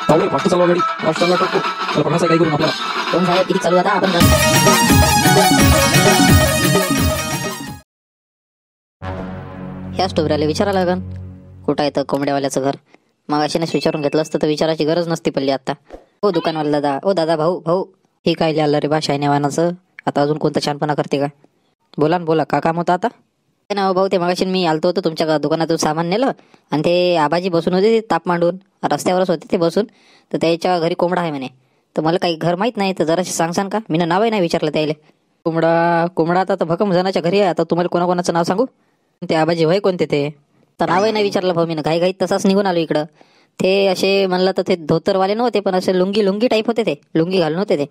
चालू फास्ट चालवा गाडी, फास्ट चालवा टाकतो. त्याला 50 काय करून आपल्याला. कोण साहेब किती चालू आता आपण ह्या स्टोरीला विचारा लागन कुठं आहे तर कोंबड्यावाल्याचं घर. मग अशानेच विचारून घेतलं असतं तर विचाराची गरज नसती पडली आता. ओ दुकानवाला दादा, ओ दादा भाऊ भाऊ, हे काय लिहिलं रे बा शायनेवानाचं. आता अजून कोणतं छानपणा करते का? बोला ना बोला, का काम होतं आता? ना भाऊ, ते मगाशी मी आलतो होतो तुमच्या दुकानातून सामान नेलं आणि ते आबाजी बसून होते ते ताप मांडून रस्त्यावरच होते ते बसून. तर त्याच्या घरी कोंबडा आहे म्हणे. तर मला काही घर माहीत नाही, तर जराशी सांगसान का? मी नावही नाही विचारलं त्याला. कोंबडा आता भकम जणाच्या घरी आहे. आता तुम्हाला कोणाकोणाचं नाव सांगू? ते आबाजी वय कोणते ते तर नावही नाही विचारलं भाऊ मी. घाई तसाच निघून आलो इकडं. ते असे म्हणलं तर ते धोतरवाले नव्हते, पण असे लुंगी टाईप होते. ते लुंगी घालून होते. ते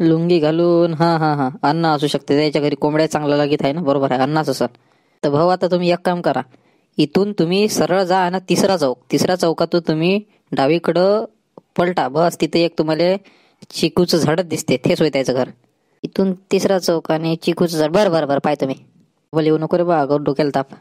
लुंगी घालून हां अन्न असू शकते. त्याच्या घरी कोंबड्या चांगला लागत आहे ना. बरोबर आहे, अन्नाच असं. तर भाऊ आता तुम्ही एक काम करा, इथून तुम्ही सरळ जा आणि तिसऱ्या चौकातून तुम्ही डावीकडं पलटा. बस तिथे एक तुम्हाला चिकूचं झाडच दिसते, तेच होय त्याचं घर. इथून तिसरा चौक आणि चिकूचं झाड. बरं पाय तुम्ही. बोल येऊ नको रे बा, डोक्याला ताप.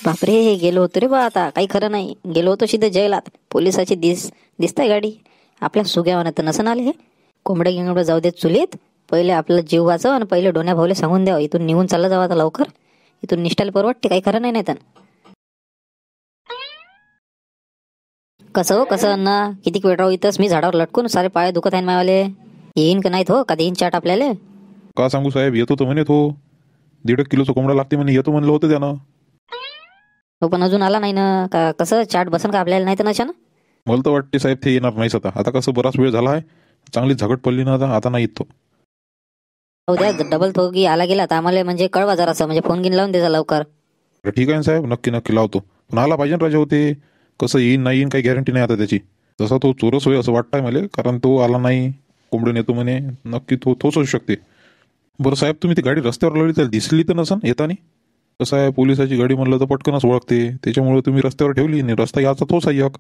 बापरे, गेलो होतो रे बा. आता काही खरं नाही. गेलो होतो सीधे जेलात. पोलिसाची दिसताय गाडी. आपल्या सुग्यावानं तर नसन आले हे. कोंबड्या जाऊ देत चुलीत. पहिले आपलं जीव वाचव आणि पहिले डोन्या भाऊले सांगून द्यावं इथून निघून चाललं जावं आता लवकर. इथून निष्ठाला परवडते, काही खरं नाही तर. कसं अण्णा, किती वेळ राहू इथंच? मी झाडावर लटकून सारे पाय दुखत आहे मावाले. येईन का नाहीत हो? का देईन चाट आपल्याला? का सांगू साहेब, येतो तर म्हणे तो. 1.5 किलोचा कोंबडा लागते म्हणे. येतो म्हणलं होतं त्यानं. हो पण अजून आला नाही ना. का कसं चाट बसन का आपल्याला? नाही तर नशा ना. मला तर वाटते साहेब ते येणार नाहीच आता कसं बराच वेळ झाला आहे. चांगली झगट पडली ना आता नाही येत तो. उद्या डबल थोगी आला गेला तर आम्हाला म्हणजे कळवा जरासं, म्हणजे फोन घेऊन लावून द्यायचा लवकर. ठीक आहे ना साहेब, नक्की लावतो. पण आला पाहिजे ना राजा होते. कसं येईन नाही येईन काही गॅरंटी नाही आता त्याची. तसा तो चोरस होय असं वाटतंय मला, कारण तो आला नाही. कोंबडून येतो म्हणे. नक्की तोच असू शकते. बरं साहेब, तुम्ही ती गाडी रस्त्यावर लावली तर दिसली तर नसन येतानी. कसं आहे, पोलिसाची गाडी म्हणलं तर पटकनच ओळखते. त्याच्यामुळे तुम्ही रस्त्यावर ठेवली आणि रस्ता याचा तोच आहे एक.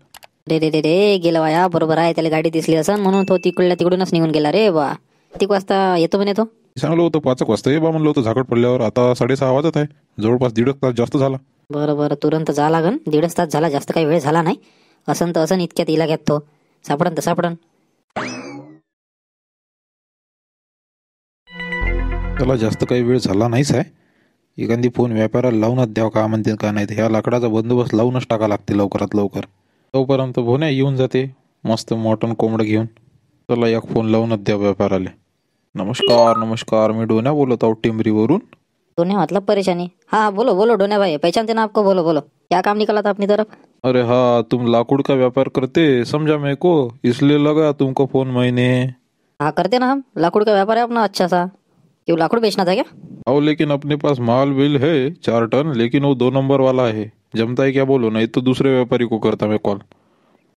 रे गेला वाया. बरोबर आहे, त्याला गाडी दिसली असन म्हणून तो तिकडूनच निघून गेला रे बा. किती वाजता येतो म्हणे तो? सांगलं होतं 5 वाजता ये बा म्हणलं होतं झाकट पडल्यावर. आता 6:30 वाजत आहे. जवळपास 1.5 तास जास्त झाला. बरं तुरंत जा लागन. 1.5 तास झाला, जास्त काही वेळ झाला नाही. असं इतक्यात इलाग्यात तो सापडन. त्याला जास्त काही वेळ झाला नाहीच आहे. एखादी फोन व्यापाराला लावूनच द्यावं का म्हणते का नाही. ह्या लाकडाचा बंदोबस्त लावूनच टाका लागते लवकरात लवकर. तोपर्यंत भोन्या येऊन जाते मस्त मटण कोंबडं घेऊन. त्याला एक फोन लावूनच द्या व्यापाराला. नमस्कार, मी डोन्या बोलत आहोत टेंबरीवरून. डोन्या मतलब परेशानी. हाँ बोलो डोन्या भाई, पहचानते ना आपको? बोलो क्या काम निकला था अपनी तरफ? अरे हाँ, तुम लाकुड़ का व्यापार करते, समझा मेरे को, इसलिए लगा तुमको फोन मैंने. हाँ करते ना हम, लाकूड़ का व्यापार है अपना अच्छा सा. क्यों लाकूड़ बेचना था क्या? आओ, लेकिन अपने पास माल बिल है 4 टन, लेकिन वो 2 नंबर वाला है. जमता है क्या बोलो, नहीं तो दूसरे व्यापारी को करता मैं कॉल.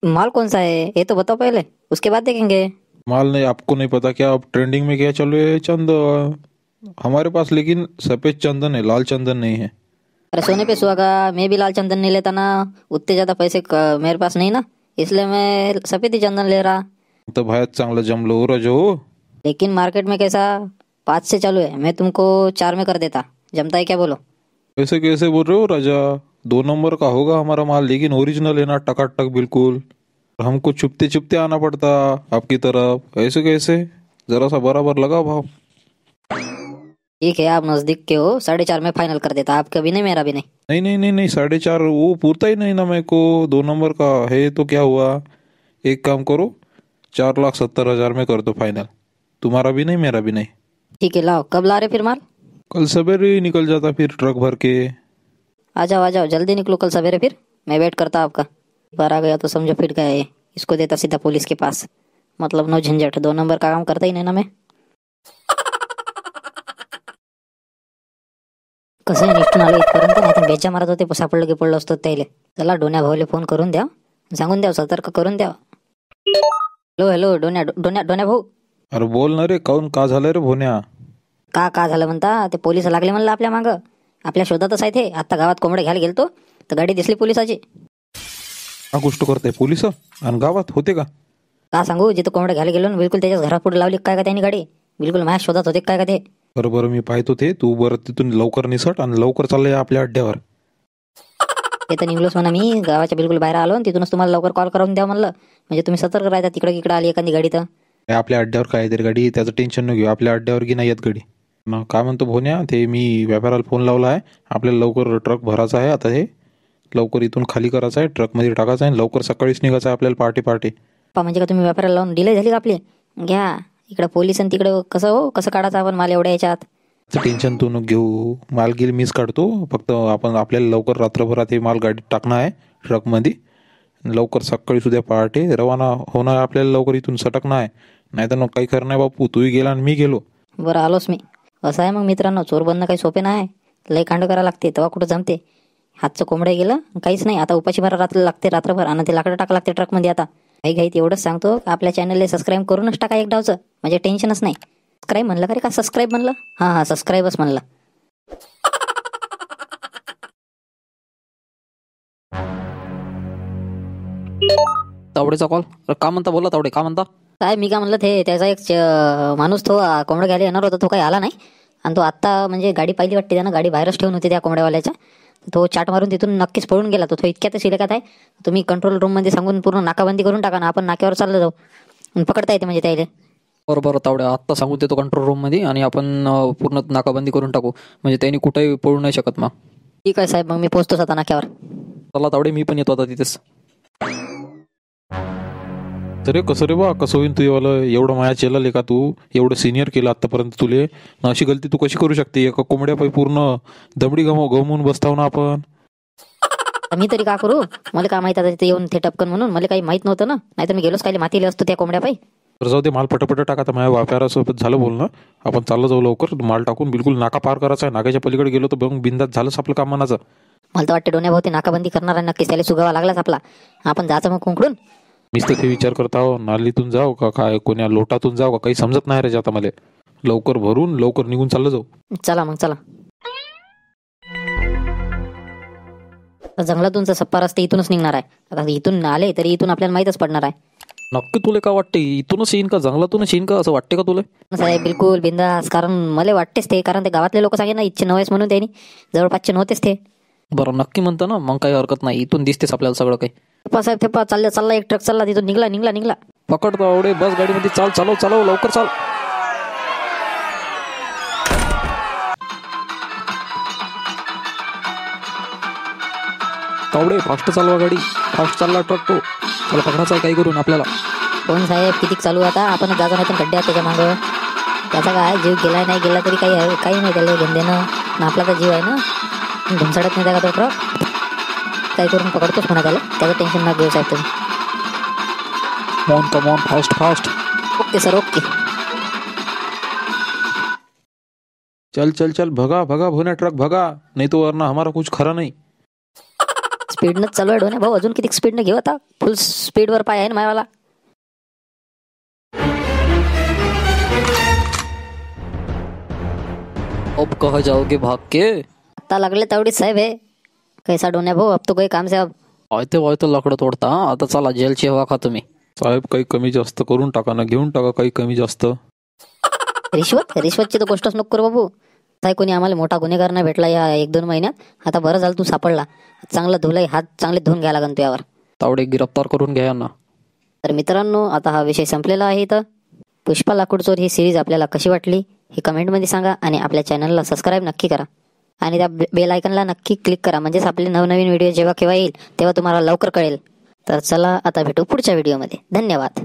माल कौन सा है ये तो बताओ पहले, उसके बाद देखेंगे. माल नहीं, आपको नहीं पता क्या अब ट्रेंडिंग में क्या चल रहा है? चंदन हमारे पास, लेकिन सफेद चंदन है, लाल चंदन नहीं है. अरे सोने पे सुहागा, मैं भी लाल चंदन नहीं लेता ना. उतने ज्यादा पैसे मेरे पास नहीं ना, इसलिए मैं सफेद ही चंदन ले रहा. तो भाई चांगला जमलो रजो. लेकिन मार्केट में कैसा 5 से चालू है, मैं तुमको 4 में कर देता. जमता है क्या बोलो? ऐसे कैसे बोल रहे हो राजा? 2 नंबर का होगा हमारा माल, लेकिन ओरिजिनल है ना, टकाटक बिल्कुल. हमको छुपते आना पड़ता आपकी तरफ. ऐसे कैसे? जरा सा बराबर लगाओ भाव. ठीक है, आप नजदीक के हो, 4.5 में फाइनल कर देता. आपका भी नहीं, मेरा भी नहीं. नहीं 4.5 वो पूरता ही नहीं ना मेरे को. 2 नंबर का है तो क्या हुआ? एक काम करो, 4,70,000 में कर दो फाइनल. तुम्हारा भी नहीं, मेरा भी नहीं. ठीक है, लाओ. कब ला रहे फिर माल? कल सवेरे ही निकल जाता फिर ट्रक भर के. आ जाओ जल्दी निकलो कल सवेरे, फिर मैं वेट करता आपका. बार आ गया तो समझो फिर गया ये. इसको देता सीधा पुलिस के पास. मतलब नो झंझट, 2 नंबर का काम करता ही नाही ना मैं. कसं निष्ठून आलो इथपर्यंत, नाही तर बेचा मारत होते. सापडलं की पडलं असतो त्याला. चला डोन्या भाऊले फोन करून द्या, सांगून द्या, सतर्क करून द्या. हॅलो डोन्या भाऊ. अरे बोल ना रे, काऊन का झालं रे भोन्या? का झालं म्हणता? ते पोलिस लागले म्हणलं आपल्या मागं. आपल्या शोधातच आहे ते. आता गावात कोंबडे घ्यायला गेलतो तर गाडी दिसली पोलिसाची. हा गोष्ट करताय पोलिस आणि गावात होते का सांगू, जिथं कोंबडे घ्यायला गेलो ना, बिलकुल त्याच्याच घरापुढे लावली काय का त्यांनी गाडी. बिलकुल माझ्या शोधात होते काय का ते. बरं मी पाहतो ते. तू बरं तिथून लवकर निसट आणि लवकर चाललंय आपल्या अड्ड्यावर. ते तर निघलोच म्हणा, मी गावाच्या बिलकुल बाहेर आलो आणि तिथूनच तुम्हाला लवकर कॉल करून द्या म्हणलं, म्हणजे तुम्ही सतर्क राहता. तिकडे आली एखादी गाडी तर. आपल्या अड्ड्यावर काय तरी गाडी, त्याचं टेन्शन न घेऊ. आपल्या अड्ड्यावर की नाही येत गाडी. मग काय म्हणतो भोन्या, ते मी व्यापाराला फोन लावला आहे. आपल्याला लवकर ट्रक भरायचा आहे. आता हे लवकर इथून खाली करायचं आहे, ट्रकमध्ये टाकायचं आहे, लवकर सकाळीच निघायचं आहे आपल्याला पहाटे. म्हणजे का तुम्ही व्यापाराला लावून डिले झाली का आपली? घ्या इकडं पोलीस आणि तिकडं कसं काढायचं आपण माल एवढ्या याच्यात? टेन्शन तू न घेऊ, माल गिल मीच काढतो. फक्त आपल्याला लवकर रात्रभरात हे माल गाडीत टाकणं आहे ट्रकमध्ये. लवकर सकाळी सुद्धा पहाटे रवाना होणार आपल्याला, लवकर इथून सटकणं आहे. नाही तर काही खरं नाही बापू, तूही गेला आणि मी गेलो. बरं आलोच मी. असं आहे मग मित्रांनो, चोर बनणं काही सोपे नाही, लई कांड करावं लागते तेव्हा कुठं जमते. हातचं कोंबड्या गेलं काहीच नाही. आता उपाशी भरा लागते रात्रभर, आणि ते लाकडं टाका लागते ट्रकमध्ये. आता घाईत एवढंच सांगतो, आपल्या चॅनलला सबस्क्राईब करूनच टाका एक डावचं, म्हणजे टेन्शनच नाही. सबस्क्राईब म्हणलं का रे, का सबस्क्राईब म्हणलं? हां सबस्क्राईबच म्हणलं. तावडेचा कॉल. का म्हणता, बोला तावडे, का म्हणता? काय मी काय म्हणलं, ते त्याचा एक माणूस तो कोंबडा घ्यायला येणार होता, तो काही आला नाही. आणि तो आत्ता म्हणजे गाडी पाहिली वाटते त्यानं, गाडी बाहेरच ठेवून होती त्या कोंबड्यावाल्याच्या. तो चाट मारून तिथून नक्कीच पळून गेला. तो इतक्यातच इलेकात आहे. तुम्ही कंट्रोल रूममध्ये सांगून पूर्ण नाकाबंदी करून टाका ना, आपण नाक्यावर चाललं जाऊ आणि पकडता येते म्हणजे त्याला. बरं तावडे, आत्ता सांगून देतो कंट्रोल रूममध्ये, आणि आपण पूर्ण नाकाबंदी करून टाकू, म्हणजे त्यांनी कुठेही पळू नाही शकत. मग ठीक आहे साहेब, मग मी पोहोचतोच आता नाक्यावर. चला तावडे, मी पण येतो आता तिथेच. अरे कसं रे बा, कसं होईन तुझ्यावालं? एवढं माया चेला का तू? एवढं सिनियर केलं आतापर्यंत तुले, अशी गलती तू कशी करू शकते? एका कोंबड्यापाई पूर्ण दमडी गमवून बसताव ना आपण. मी तरी का करू? मला काय माहित आता तिथे येऊन ते टपकन म्हणून, मला काही माहित नव्हतं ना. नाहीतर मी गेलोच काही मातीला असतो त्या कोंबड्यापाई. तर जाऊ दे, माल पटापट टाका. आता माझ्या व्यापारासोबत झालं बोलणं, आपण चाललं जाऊ लवकर. माल टाकून बिलकुल नाका पार करायचा आहे. नाक्याच्या पलीकडे गेलो तर मग बिंदात झालंच आपलं काम मनाचं. मला तर वाटते डोन्या भाऊ नाकाबंदी करणार आहे नक्कीच, त्याला सुगावा लागलाच आपला. आपण जायचं मग कुंकडून. मीच तर ते विचार करता हो, नालीतून जाऊ का काय, कोण्या लोटातून जाऊ का, काही समजत नाही रे आता मला. लवकर भरून लवकर निघून चाललं जाऊ. चला मग चला. जंगलातूनचा सप्पा रस्ते इथूनच निघणार आहे. आता इथून आले तरी इथून आपल्याला माहीतच पडणार आहे. नक्की तुला का वाटते, इथूनच येईन का जंगलातूनच येईन का, असं वाटते का तुला? साहेब बिलकुल बिंदास, कारण मला वाटतेच ते, कारण ते गावातले लोक सांगे ना इच्छे नव्हेच म्हणून, त्यांनी जवळपासचे नव्हतेच ते. बरं नक्की म्हणता ना, मग काही हरकत नाही. इथून दिसतेच आपल्याला सगळं काही. साहेब ते चालला एक ट्रक चालला तिथून, निघला. पकडतो आवडे, बस गाडीमध्ये चालव लवकर चाल. तावडे फास्ट चालवा गाडी, फास्ट चालला ट्रक तो. त्याला पकडायचा आहे काही करून आपल्याला. कोण साहेब किती चालू आता, आपण जागा नाही तर खड्ड्यात त्याच्या मागं. त्याचा काय जीव गेला नाही गेला तरी काही नाही त्याला घेणं ना, आपला तर जीव आहे ना. धुमसडत नाही का तो ट्रक, काही करून पकडतोच म्हणा त्याला. त्याचं टेन्शन ना घेऊ साहेब तुम्ही. Come on fast. Okay sir, okay. चल भगा भोन्या ट्रक भगा, नाही तो वरना हमारा कुछ खरा नाही. स्पीडनंच चालू आहे डोन्या भाऊ, अजून किती स्पीडनं घेऊ आता? फुल स्पीडवर पाय आहे ना मायावाला. अब कहा जाओगे भाग के? आता लागले तेवढीच साहेब हे. कैसा डोन्या भाऊ, अब तो काही काम से अब. वायते लाकडं तोडता. आता चला जेलची हवा खा तुम्ही. साहेब काही कमी जास्त करून टाका ना, घेऊन टाका काही कमी जास्त. रिश्वतची तर गोष्टच नको करू बाबू. काय कोणी आम्हाला मोठा गुन्हेगार नाही भेटला या 1-2 महिन्यात. आता बरं झालं तू सापडला. चांगलं धुलाई, हात चांगले धुवून घ्यायला लागन तुझ्यावर. तावडे गिरफ्तार करून घ्या ना. तर मित्रांनो, आता हा विषय संपलेला आहे इथं. पुष्पा लाकूड चोर ही सिरीज आपल्याला कशी वाटली हे कमेंटमध्ये सांगा, आणि आपल्या चॅनलला सबस्क्राईब नक्की करा, आणि त्या बेल आयकनला नक्की क्लिक करा, म्हणजेच आपले नवनवीन व्हिडिओ जेव्हा केव्हा येईल तेव्हा तुम्हाला लवकर कळेल. तर चला आता भेटू पुढच्या व्हिडिओमध्ये. धन्यवाद.